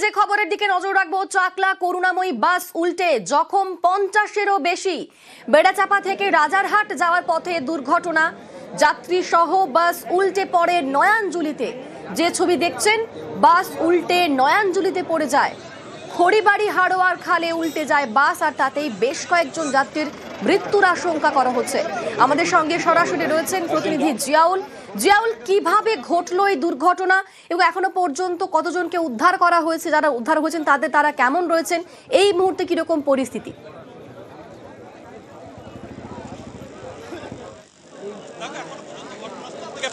যে খবরের দিকে নজর রাখবো, চাকলা করুণাময়ী বাস উল্টে জখম 50-এরও বেশি। বেড়াচাপা থেকে রাজারহাট যাওয়ার পথে দুর্ঘটনা, যাত্রী সহ বাস উল্টে পড়ে নয়াঞ্জলিতে। যে ছবি দেখছেন, বাস উল্টে নয়াঞ্জলিতে পড়ে যায়। খড়িবাড়ি হাড়োয়ার খালে উল্টে যায় বাস, আর তাতেই বেশ কয়েকজন যাত্রীর মৃত্যুর আশঙ্কা করা হচ্ছে। আমাদের সঙ্গে সরাসরি রয়েছেন প্রতিনিধি জিয়াউল। জিয়াউল, কিভাবে ঘটলো এই দুর্ঘটনা এবং এখনো পর্যন্ত কতজনকে উদ্ধার করা হয়েছে? যারা উদ্ধার হয়েছেন তারা কেমন রয়েছেন? এই মুহূর্তে কিরকম পরিস্থিতি?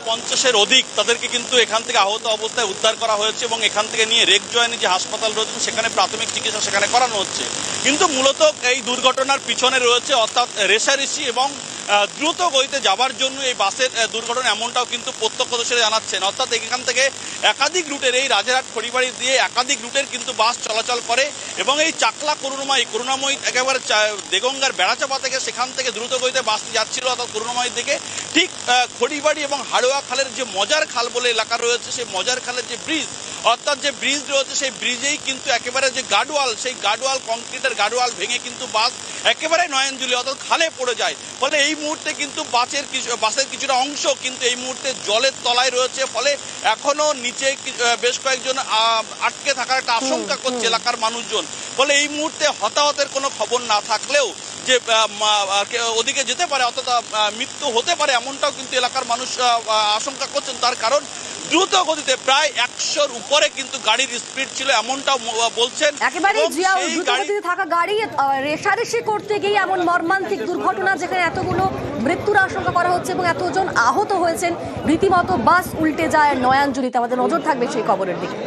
50-এর অধিক তাদেরকে কিন্তু এখান থেকে আহত অবস্থায় উদ্ধার করা হয়েছে এবং এখান থেকে নিয়ে রেকজয়নি যে হাসপাতাল রয়েছে সেখানে প্রাথমিক চিকিৎসা সেখানে করানো হচ্ছে। কিন্তু মূলত এই দুর্ঘটনার পিছনে রয়েছে অর্থাৎ রেষারেষি এবং দ্রুত গতিতে যাবার জন্য এই বাসের দুর্ঘটনা, এমনটাও কিন্তু প্রত্যক্ষদর্শীরা জানাচ্ছেন। অর্থাৎ এখান থেকে একাধিক রুটের, এই রাজারহাট খড়িবাড়ি দিয়ে একাধিক রুটের কিন্তু বাস চলাচল করে এবং এই চাকলা করুণাময়ী একেবারে দেগঙ্গার বেড়াচাপা থেকে সেখান থেকে দ্রুত গতিতে বাসটি যাচ্ছিল অর্থাৎ করুণাময়ীর দিকে। ঠিক খড়িবাড়ি এবং হাড়োয়া খালের যে মজার খাল বলে এলাকা রয়েছে, সেই মজার খালের যে ব্রিজ, অর্থাৎ যে ব্রিজ রয়েছে সেই ব্রিজেই কিন্তু একেবারে যে গার্ডওয়াল, সেই গার্ডওয়াল, কংক্রিটের গার্ডওয়াল ভেঙে কিন্তু বাস একেবারে নয়াঞ্জলি অর্থাৎ খালে পড়ে যায়। ফলে এই মুহূর্তে কিন্তু বাসের কিছুটা অংশ কিন্তু এই মুহূর্তে জলের তলায় রয়েছে। ফলে এখনো নিচে বেশ কয়েকজন আটকে থাকার একটা আশঙ্কা করছে এলাকার মানুষজন। ফলে এই মুহূর্তে হতাহতের কোনো খবর না থাকলেও যে ওদিকে যেতে পারে অর্থাৎ মৃত্যু হতে পারে, এমনটাও কিন্তু এলাকার মানুষ আশঙ্কা করছেন। তার কারণ দ্রুত গতিতে প্রায় 100-র উপরে কিন্তু গাড়ির স্পিড ছিল, এমনটাও বলছেন। একেবারে দ্রুত গতিতে থাকা গাড়ি রেষারেষি করতে গিয়ে এমন মর্মান্তিক দুর্ঘটনা, যেখানে এতগুলো মৃত্যুর আশঙ্কা করা হচ্ছে এবং এতজন আহত হয়েছেন। রীতিমতো বাস উল্টে যায় নয়াঞ্জলিতে। আমাদের নজর থাকবে সেই খবরের দিকে।